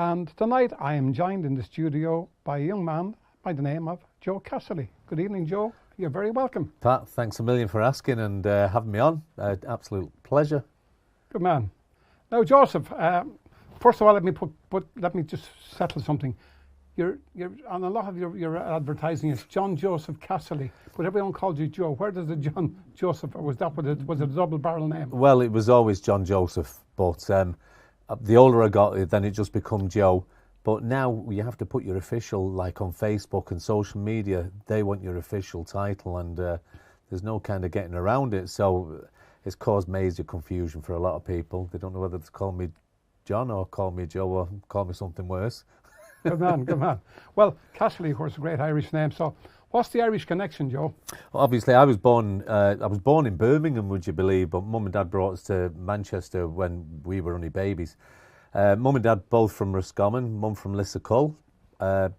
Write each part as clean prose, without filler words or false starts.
And tonight I am joined in the studio by a young man by the name of Joe Casserley. Good evening, Joe. You're very welcome. Pat, thanks a million for asking and having me on. Absolute pleasure. Good man. Now, Joseph, first of all, let me just settle something. You're on a lot of your advertising. It's John Joseph Casserley, but everyone calls you Joe. Where does the John Joseph, or was it a double barrel name? Well, it was always John Joseph, but the older I got, then it just become Joe. But now you have to put your official, like on Facebook and social media, they want your official title, and there's no kind of getting around it. So it's caused major confusion for a lot of people. They don't know whether to call me John or call me Joe or call me something worse. Good man, good man. Well, Casserley, of course, is a great Irish name. So what's the Irish connection, Joe? Well, obviously, I was born in Birmingham, would you believe, but Mum and Dad brought us to Manchester when we were only babies. Mum and Dad both from Roscommon, Mum from Lissacull,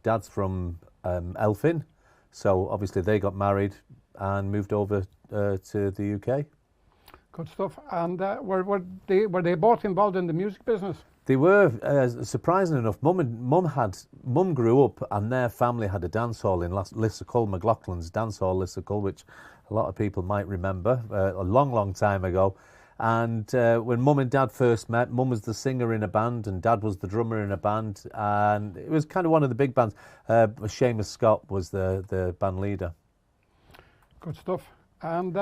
Dad's from Elphin. So obviously they got married and moved over to the UK. Good stuff. And were they both involved in the music business? They were. Surprising enough, Mum grew up and their family had a dance hall in Lissacull, McLaughlin's Dance Hall, Lissacull, which a lot of people might remember a long, long time ago. And when Mum and Dad first met, Mum was the singer in a band and Dad was the drummer in a band, and it was kind of one of the big bands. Seamus Scott was the band leader. Good stuff. And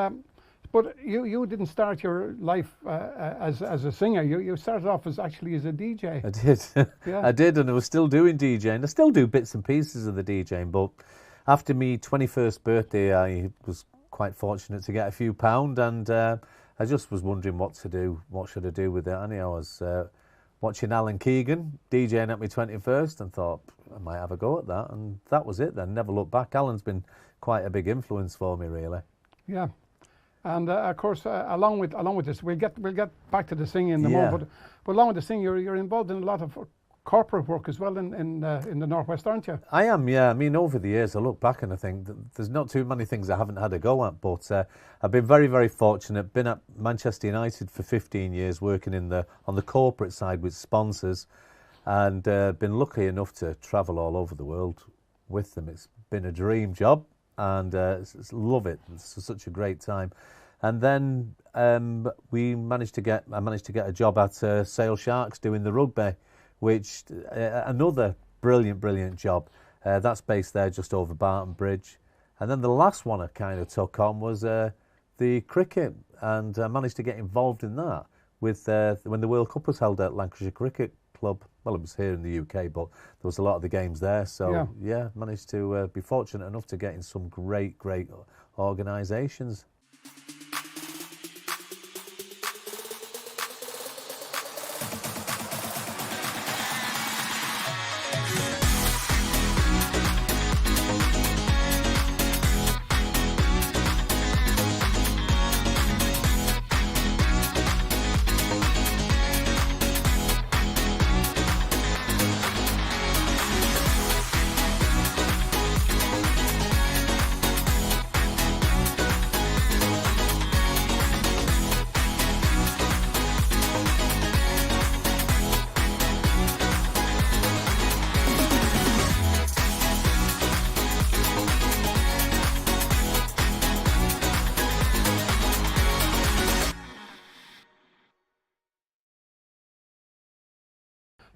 but you didn't start your life as a singer. You started off as a DJ. I did. Yeah. I did, and I was still doing DJing. I still do bits and pieces of the DJing, but after my 21st birthday, I was quite fortunate to get a few pound, and I just was wondering what to do. What should I do with it? And I was watching Alan Keegan DJing at my 21st and thought I might have a go at that. And that was it then. Never looked back. Alan's been quite a big influence for me, really. Yeah. And of course, along with this, we'll get back to the singing in the moment. But along with the singing, you're involved in a lot of corporate work as well in the Northwest, aren't you? I am, yeah. I mean, over the years, I look back and I think that there's not too many things I haven't had a go at, but I've been very, very fortunate. Been at Manchester United for 15 years, working on the corporate side with sponsors, and been lucky enough to travel all over the world with them. It's been a dream job, and love it. It's such a great time. And then I managed to get a job at Sale Sharks doing the rugby, which another brilliant job. That's based there just over Barton Bridge. And then the last one I kind of took on was the cricket, and I managed to get involved in that with when the World Cup was held at Lancashire Cricket Club. Well, it was here in the UK, but there was a lot of the games there. So yeah managed to be fortunate enough to get in some great organisations.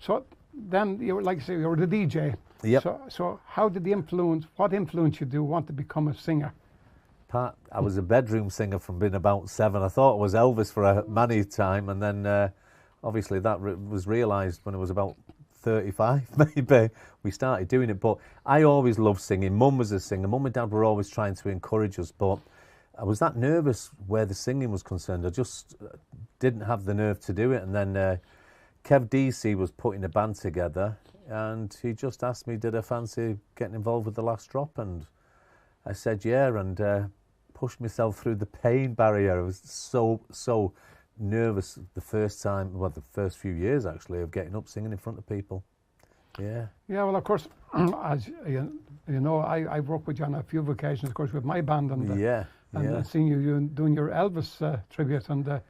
So then you were, like you say, you were the DJ. Yep. So what influenced you to want to become a singer? Pat, I was a bedroom singer from being about 7. I thought I was Elvis for a many time, and then obviously that was realised when I was about 35 maybe. We started doing it, but I always loved singing. Mum was a singer. Mum and Dad were always trying to encourage us, but I was that nervous where the singing was concerned. I just didn't have the nerve to do it, and then Kev DC was putting a band together, and he just asked me, did I fancy getting involved with The Last Drop? And I said yeah, and pushed myself through the pain barrier. I was so nervous the first few years actually of getting up singing in front of people. Yeah. Yeah, well, of course, as you know, I've worked with you on a few occasions, of course, with my band, and seeing you doing your Elvis tribute, and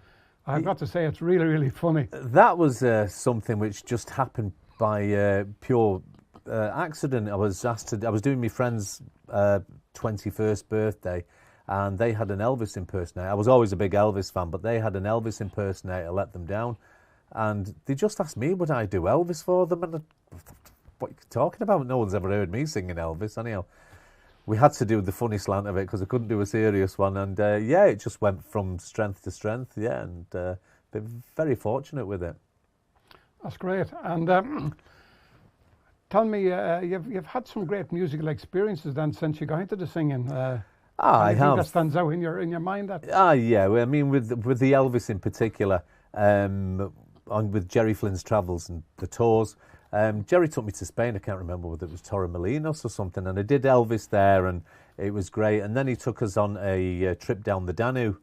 I've got to say, it's really, really funny. That was something which just happened by pure accident. I was doing my friend's 21st birthday, and they had an Elvis impersonator. I was always a big Elvis fan, but they had an Elvis impersonator. Let them down, and they just asked me would I do Elvis for them, and what are you talking about? No one's ever heard me singing Elvis. Anyhow, we had to do the funny slant of it because I couldn't do a serious one, and yeah, it just went from strength to strength. Yeah, and been very fortunate with it. That's great. And tell me, you've had some great musical experiences then since you got into the singing. I have. That stands out in your mind. That yeah. Well, I mean, with the Elvis in particular, with Jerry Flynn's travels and the tours. Jerry took me to Spain. I can't remember whether it was Torremolinos or something, and I did Elvis there, and it was great. And then he took us on a trip down the Danube,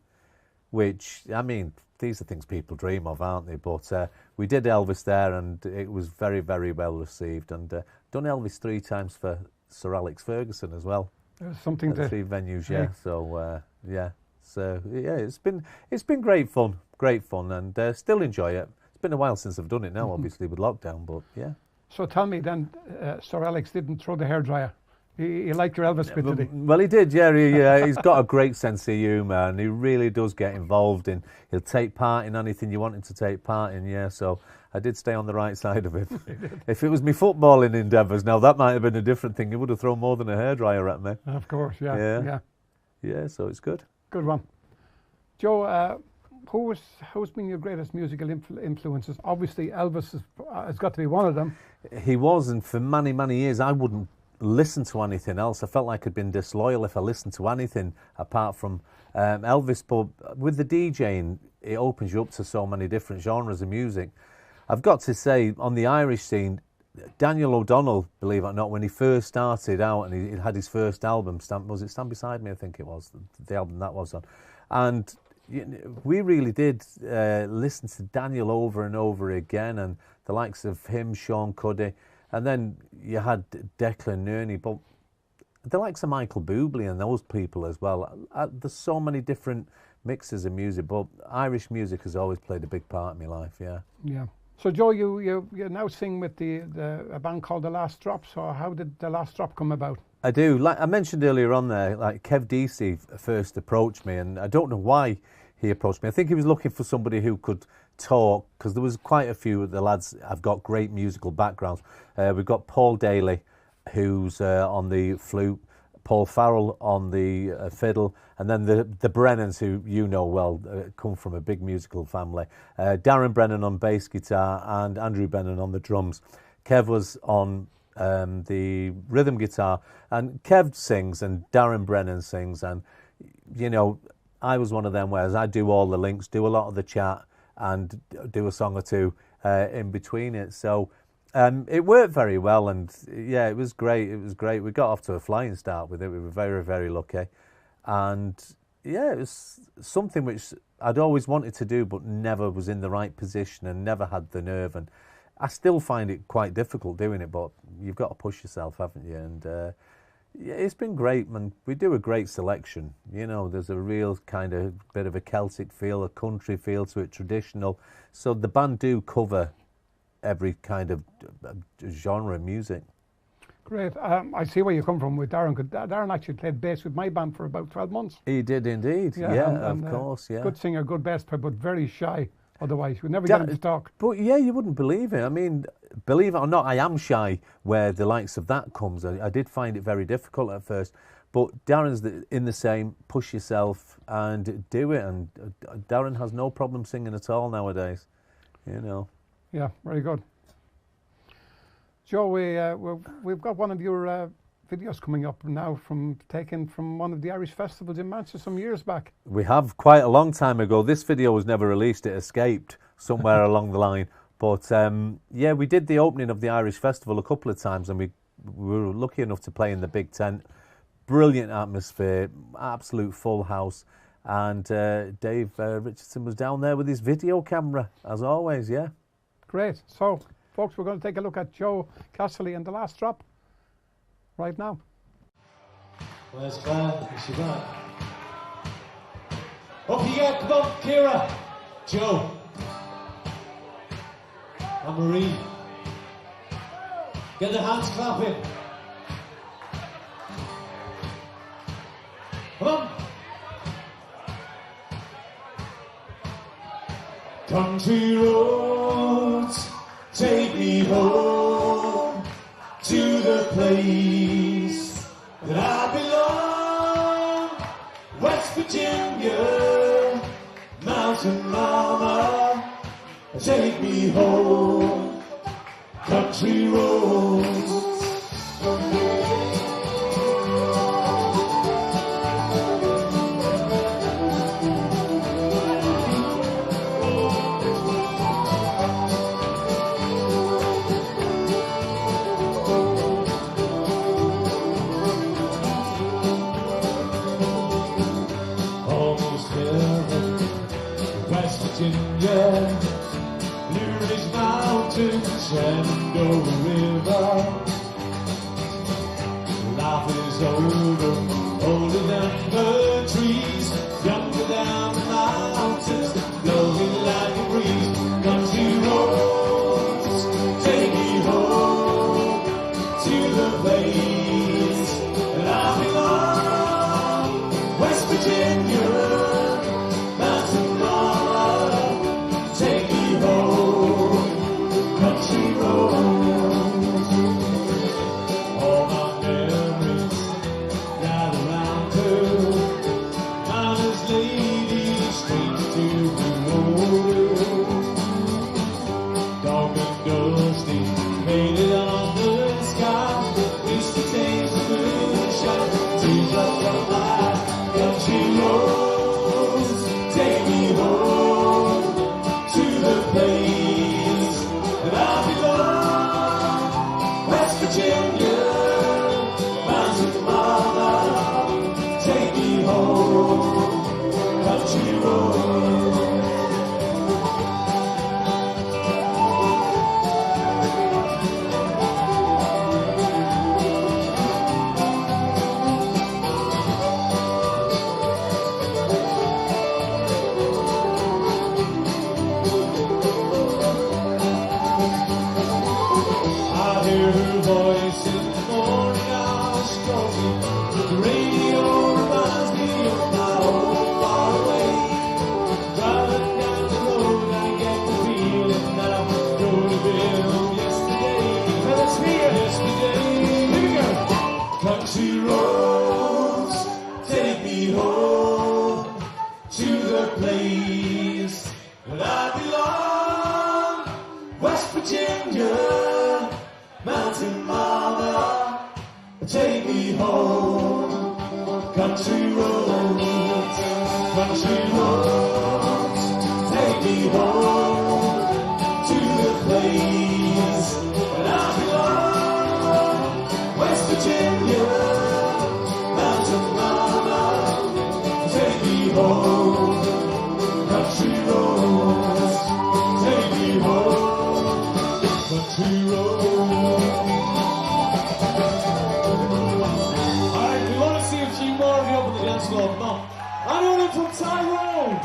which, I mean, these are things people dream of, aren't they? But we did Elvis there, and it was very, very well received. And done Elvis 3 times for Sir Alex Ferguson as well. There's something to 3 venues, yeah. So yeah, so yeah, it's been great fun, and still enjoy it. It's been a while since I've done it now, obviously with lockdown, but yeah. So tell me then, Sir Alex didn't throw the hairdryer. He liked your Elvis bit, did he? Well, he did, yeah. He's got a great sense of humour, and he really does get involved in. He'll take part in anything you want him to take part in, yeah. So I did stay on the right side of it. If it was me footballing endeavours, now that might have been a different thing. He would have thrown more than a hairdryer at me. Of course, yeah. Yeah, so it's good. Good one. Joe, who's been your greatest musical influences? Obviously, Elvis has got to be one of them. He was, and for many, many years, I wouldn't listen to anything else. I felt like I'd been disloyal if I listened to anything apart from Elvis. But with the DJing, it opens you up to so many different genres of music. I've got to say, on the Irish scene, Daniel O'Donnell, believe it or not, when he first started out and he had his first album, Stand Beside Me, I think it was, the album that was on. And we really did listen to Daniel over and over again, and the likes of him, Sean Cuddy, and then you had Declan Nerney, but the likes of Michael Bublé and those people as well. There's so many different mixes of music, but Irish music has always played a big part in my life, yeah. Yeah. So Joe, you now sing with a band called The Last Drop, so how did The Last Drop come about? I do. Like I mentioned earlier on there, like Kev Deasy first approached me, and I don't know why he approached me. I think he was looking for somebody who could talk, because there was quite a few of the lads have got great musical backgrounds. We've got Paul Daly, who's on the flute, Paul Farrell on the fiddle, and then the Brennans, who you know well, come from a big musical family. Darren Brennan on bass guitar and Andrew Brennan on the drums. Kev was on the rhythm guitar, and Kev sings and Darren Brennan sings, and you know, I was one of them whereas I do all the links, do a lot of the chat, and do a song or two in between it. So it worked very well, and yeah, it was great. It was great. We got off to a flying start with it. We were very, very lucky, and yeah, it was something which I'd always wanted to do, but never was in the right position and never had the nerve. And I still find it quite difficult doing it, but you've got to push yourself, haven't you? And yeah, it's been great, man. We do a great selection. You know, there's a real kind of bit of a Celtic feel, a country feel to it, traditional. So the band do cover every kind of genre of music. Great. I see where you come from with Darren. Darren actually played bass with my band for about 12 months. He did indeed. Yeah, of course, yeah. Good singer, good bass player, but very shy. Otherwise, you would never get him to talk. But yeah, you wouldn't believe it. I mean, believe it or not, I am shy where the likes of that comes. I did find it very difficult at first. But Darren's in the same, push yourself and do it. And Darren has no problem singing at all nowadays, you know. Yeah, very good. Joe, we've got one of your videos coming up now taken from one of the Irish festivals in Manchester some years back. We have, quite a long time ago. This video was never released. It escaped somewhere along the line. But yeah, we did the opening of the Irish Festival a couple of times, and we were lucky enough to play in the big tent. Brilliant atmosphere, absolute full house. And Dave Richardson was down there with his video camera, as always, yeah. Great. So, folks, we're going to take a look at Joe Casserley and The Last Drop right now. Where's Claire? Is she back? Up you get, come on, Kira, Joe, and Marie. Get the hands clapping. Come on. Country roads, take me home to the place that I belong. West Virginia, Mountain Mama, take me home. Country roads. Almost heaven, West Virginia, Blue Ridge Mountains, Shenandoah River. Life is older, older than the trees, younger than the mountains, blowing like a breeze. Country roads, take me home to the place that I belong. West Virginia, Mountain Mama, take me home. Country roads. All my memories gather round her. Honest lady, streets to the road. Dark and dusty, painted on the sky. Used to taste the moonshine, teardrops from my country roads. Take me home to the place that I belong. West Virginia, Mountain Mama, take me home. Country roads. I hear her voice in the morning, I was strolling. The radio reminds me of my home far away. Driving down the road, I get the feeling that I'm going to be home yesterday. Let's hear yesterday. Here we go. Country roads, take me home to the place that I belong. West Virginia, Mountain Mama, take me home. Country roads, country roads, take me home to the place that I belong. West Virginia, Mountain Mama, take me home. Country roads, take me home. Country roads. Alright, we want to see a few more of you up on the dance floor. Come on. Anyone from Tyrone?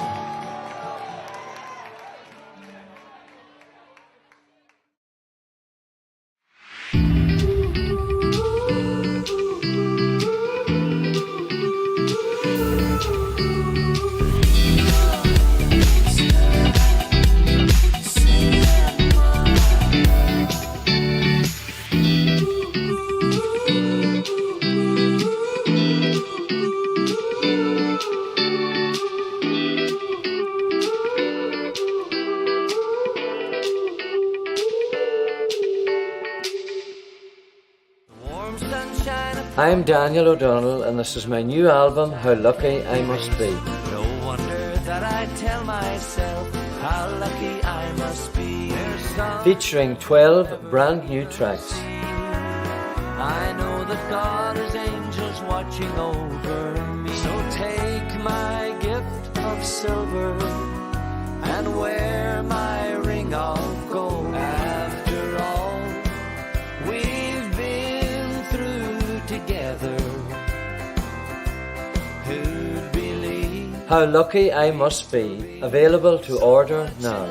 I'm Daniel O'Donnell and this is my new album, How Lucky I Must Be. No wonder that I tell myself how lucky I must be. Featuring 12 brand new tracks. I know that God has angels watching over me. So take my gift of silver and wear my ring of gold. After all we've been through together, who'd believe? How Lucky I Must Be. Available to order now.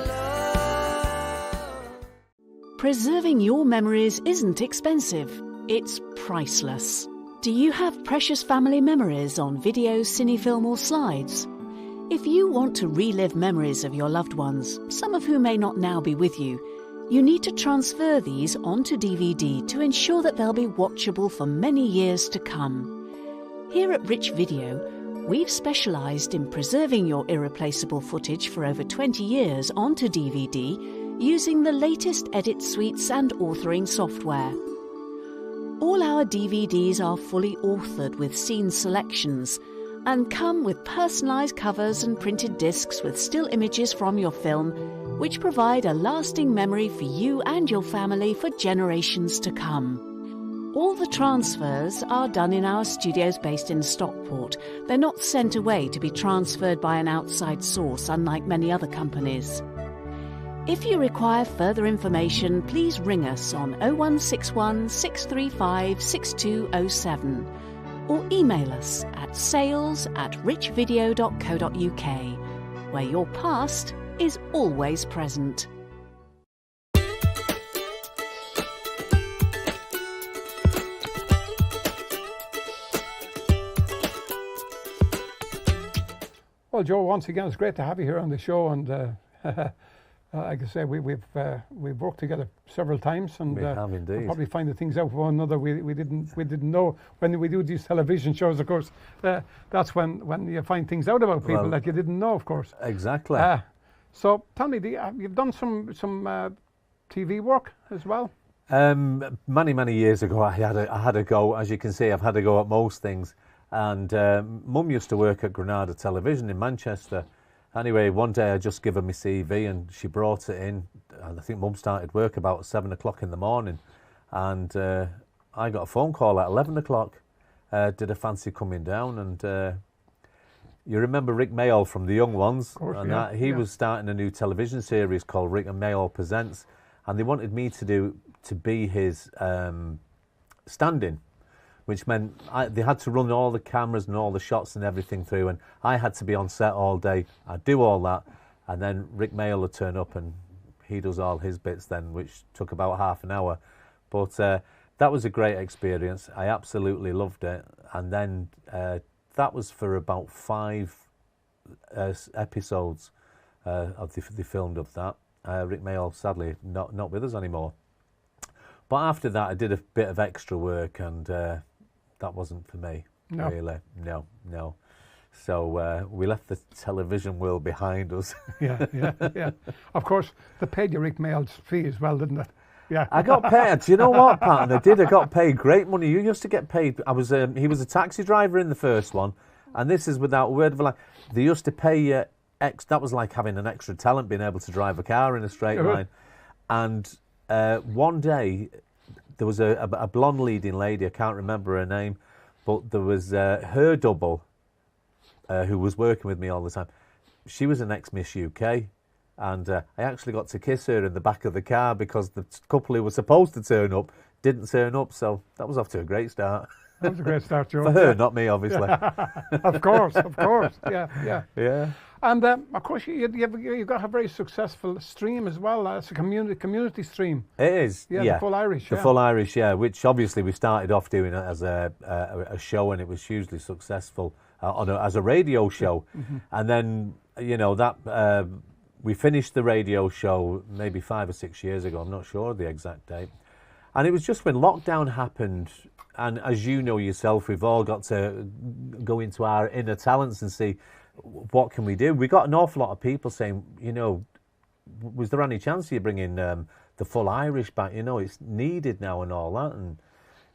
Preserving your memories isn't expensive, it's priceless. Do you have precious family memories on video, cinefilm or slides? If you want to relive memories of your loved ones, some of whom may not now be with you, you need to transfer these onto DVD to ensure that they'll be watchable for many years to come. Here at Rich Video, we've specialised in preserving your irreplaceable footage for over 20 years onto DVD using the latest edit suites and authoring software. All our DVDs are fully authored with scene selections and come with personalised covers and printed discs with still images from your film, which provide a lasting memory for you and your family for generations to come. All the transfers are done in our studios based in Stockport. They're not sent away to be transferred by an outside source, unlike many other companies. If you require further information, please ring us on 0161 635 6207 or email us at sales@richvideo.co.uk, where your past is always present. Well, Joe, once again, it's great to have you here on the show, and like I say, we've worked together several times, and We have indeed. we'll probably find the things out for one another we didn't know when we do these television shows. Of course, that's when you find things out about people Well, that you didn't know. Of course. Exactly. So tell me, you've done some TV work as well. Many years ago, I had a go. As you can see, I've had a go at most things. And Mum used to work at Granada Television in Manchester. Anyway, one day I just give her my CV and she brought it in. And I think Mum started work about 7 o'clock in the morning. And I got a phone call at 11 o'clock. Did a fancy coming down? And you remember Rick Mayall from The Young Ones? Of course, and yeah. He was starting a new television series called Rick and Mayall Presents. And they wanted me to be his stand-in, which meant they had to run all the cameras and all the shots and everything through, and I had to be on set all day. I'd do all that, and then Rick Mayall would turn up and he does all his bits then, which took about half an hour. But that was a great experience. I absolutely loved it. And then that was for about 5 episodes they filmed of that. Rick Mayall, sadly, not with us anymore. But after that, I did a bit of extra work, and that wasn't for me, No. really. No. So we left the television world behind us. Yeah. Of course, they paid you Rick Mayall's fee as well, didn't it? Yeah. I got paid. Do you know what, Pat? I did. I got paid great money. You used to get paid. He was a taxi driver in the first one, and this is without a word of a lie. They used to pay you that was like having an extra talent, being able to drive a car in a straight line. And one day, there was a blonde leading lady, I can't remember her name, but there was her double who was working with me all the time. She was an ex-Miss UK, and I actually got to kiss her in the back of the car because the couple who were supposed to turn up didn't turn up, so that was off to a great start. That was a great start, Joe. For her, not me, obviously. Of course. Yeah. Yeah. And of course, you've got a very successful stream as well. It's a community stream. It is, Yeah, the Full Irish. The Full Irish, yeah, which obviously we started off doing it as a show, and it was hugely successful as a radio show. Mm-hmm. And then, that we finished the radio show maybe 5 or 6 years ago, I'm not sure the exact date. And it was just when lockdown happened, and as you know yourself, we've all got to go into our inner talents and see what can we do. We got an awful lot of people saying, was there any chance of you bringing the Full Irish back? It's needed now and all that. And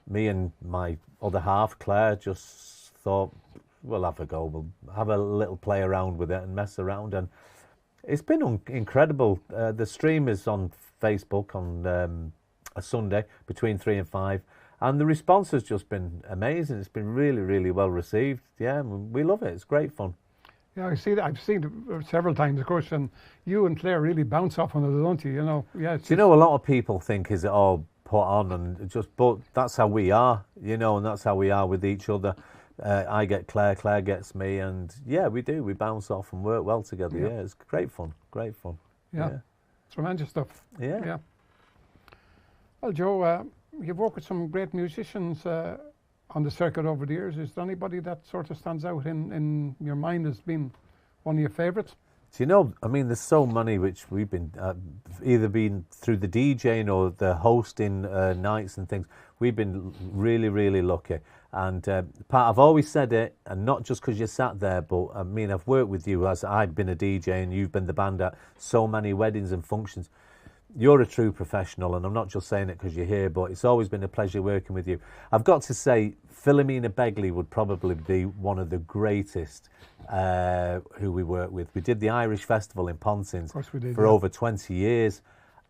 me and my other half, Claire, just thought, we'll have a go. We'll have a little play around with it and mess around. And it's been incredible. The stream is on Facebook on a Sunday between 3 and 5. And the response has just been amazing. It's been really, really well received. Yeah, we love it. It's great fun. Yeah, I've seen it several times, of course, and you and Claire really bounce off on it, don't you? Yeah. Do you know, a lot of people think is it all put on and but that's how we are, and that's how we are with each other. I get Claire, Claire gets me, and yeah, we do. We bounce off and work well together. Yeah, it's great fun. Yeah. Tremendous stuff. Yeah. Well, Joe, you've worked with some great musicians on the circuit over the years. Is there anybody that sort of stands out in your mind as being one of your favourites? Do you know, I mean, there's so many which we've been either been through the DJing or the hosting nights and things. We've been really, really lucky. And Pat, I've always said it, and not just because you sat there, but I mean, I've worked with you as I've been a DJ and you've been the band at so many weddings and functions. You're a true professional, and I'm not just saying it because you're here, but it's always been a pleasure working with you. I've got to say, Philomena Begley would probably be one of the greatest who we worked with. We did the Irish Festival in Pontins for over 20 years,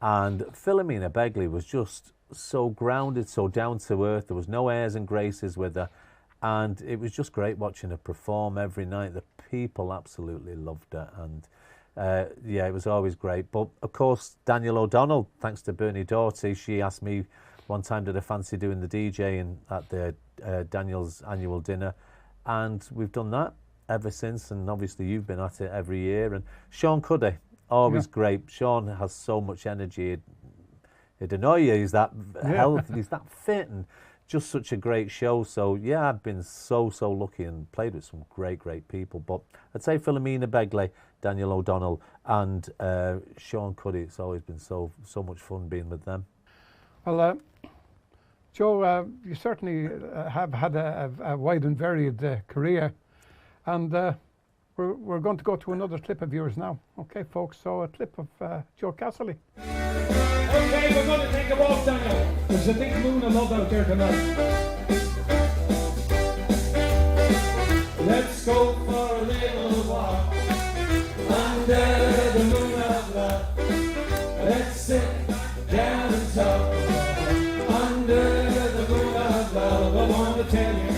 and Philomena Begley was just so grounded, so down to earth. There was no airs and graces with her, and it was just great watching her perform every night. The people absolutely loved her, and yeah, it was always great. But of course, Daniel O'Donnell, thanks to Bernie Doughty, she asked me one time, did I fancy doing the DJing at the Daniel's annual dinner, and we've done that ever since. And obviously you've been at it every year. And Sean Cuddy, always great. Sean has so much energy. It'd annoy you. He's that healthy, he's that fit, and just such a great show. So yeah, I've been so lucky and played with some great people. But I'd say Philomena Begley, Daniel O'Donnell, and Sean Cuddy. It's always been so much fun being with them. Well, Joe, you certainly have had a wide and varied career, and we're going to go to another clip of yours now. Okay, folks, so a clip of Joe Casserley. Okay, we're going to take a walk, Daniel. There's a big moon of love out there tonight. Let's go for a little walk under the moon of love. Let's sit down and talk under the moon of love. I want to tell you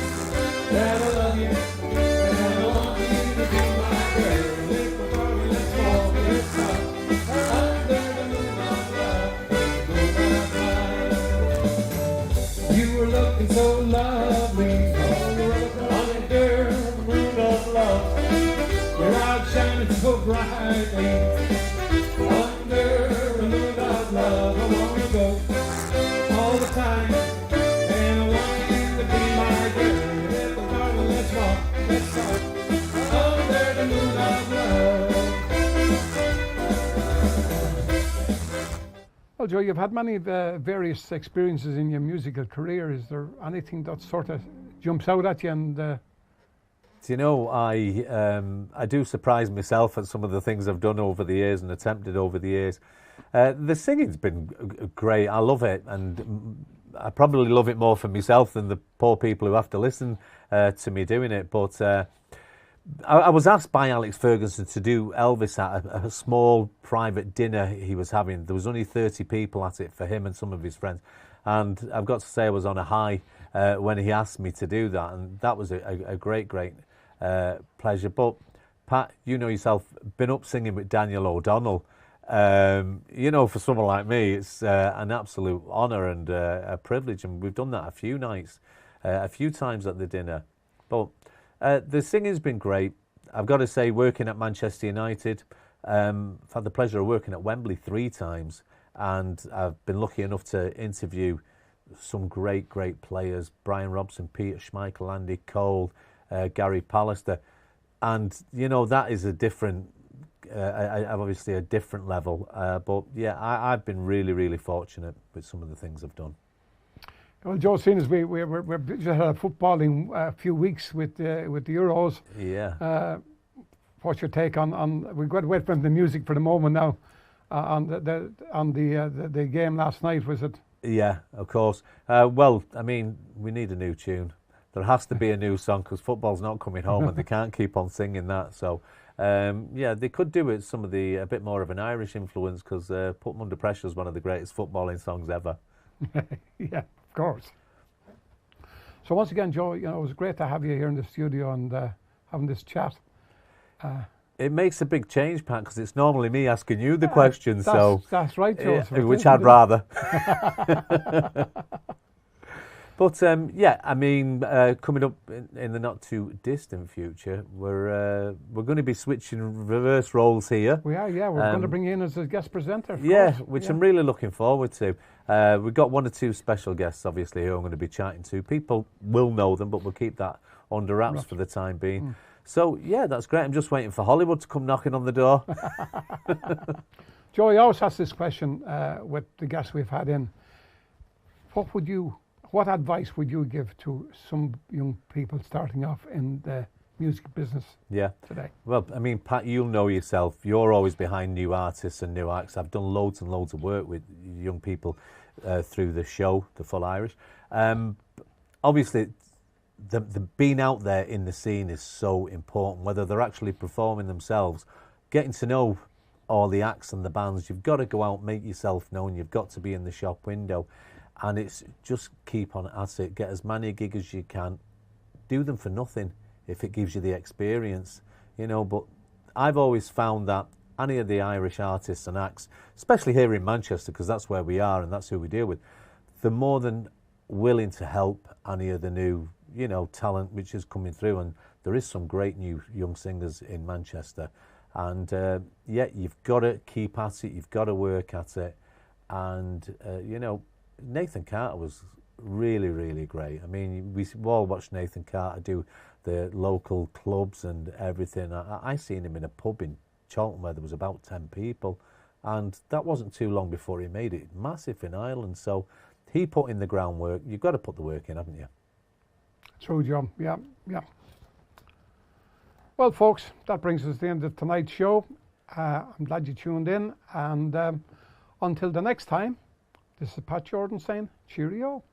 that I love you, and I want you to be my girl. Let's go, let's walk, let's talk under the moon of love. You were looking so lovely under the moon of love. Your eyes shining so brightly under the moon of love. I want to go all the time, and I want you to be my girl. Darling, let's walk, let's talk under the moon of love. Well, Joe, you've had many various experiences in your musical career. Is there anything that sort of jumps out at you? And do you know, I do surprise myself at some of the things I've done over the years and attempted over the years. The singing's been great. I love it, and I probably love it more for myself than the poor people who have to listen to me doing it. But I was asked by Alex Ferguson to do Elvis at a small private dinner he was having. There was only 30 people at it for him and some of his friends. And I've got to say I was on a high when he asked me to do that. And that was a great pleasure. But Pat, you know yourself, been up singing with Daniel O'Donnell. You know, for someone like me, it's an absolute honour and a privilege. And we've done that a few nights, a few times at the dinner. But the singing's been great. I've got to say, working at Manchester United, I've had the pleasure of working at Wembley 3 times, and I've been lucky enough to interview some great players: Brian Robson, Peter Schmeichel, Andy Cole, Gary Pallister. And, you know, that is a different, obviously a different level. But, yeah, I've been really fortunate with some of the things I've done. well, Joe, seeing as we just had a footballing a few weeks with the Euros. Yeah. What's your take on we've got to wait for the music for the moment now, on the game last night, was it? Yeah, of course. Well, I mean, we need a new tune. There has to be a new song because football's not coming home and they can't keep on singing that. So, yeah, they could do it some of a bit more of an Irish influence, because Put 'Em Under Pressure is one of the greatest footballing songs ever. Yeah, of course. So once again, Joe, you know, it was great to have you here in the studio and having this chat. It makes a big change, Pat, because it's normally me asking you the questions. That's right, Joe. Which I'd rather. But yeah, I mean, coming up in the not too distant future, we're going to be switching reverse roles here. We are, yeah. We're going to bring you in as a guest presenter. Yeah, which I'm really looking forward to. We've got one or two special guests, obviously, who I'm going to be chatting to. People will know them, but we'll keep that under wraps for the time being. So, yeah, that's great. I'm just waiting for Hollywood to come knocking on the door. Joe, I always ask this question with the guests we've had in. What advice would you give to some young people starting off in the music business today? Well, I mean, Pat, you'll know yourself. You're always behind new artists and new acts. I've done loads and loads of work with young people through the show, The Full Irish. Obviously, the being out there in the scene is so important, whether they're actually performing themselves, getting to know all the acts and the bands. You've got to go out, make yourself known. You've got to be in the shop window. And it's just keep on at it. Get as many gigs as you can. Do them for nothing if it gives you the experience, you know. But I've always found that any of the Irish artists and acts, especially here in Manchester, because that's where we are and that's who we deal with, they're more than willing to help any of the new, you know, talent which is coming through. And there is some great new young singers in Manchester. And yeah, you've got to keep at it. You've got to work at it. And, you know, Nathan Carter was really, really great. I mean, we all watched Nathan Carter do the local clubs and everything. I seen him in a pub in Charlton where there was about 10 people, and that wasn't too long before he made it massive in Ireland. So he put in the groundwork. You've got to put the work in, haven't you? True, John. Yeah, yeah. Well, folks, that brings us to the end of tonight's show. I'm glad you tuned in, and until the next time, this is Pat Jordan saying cheerio.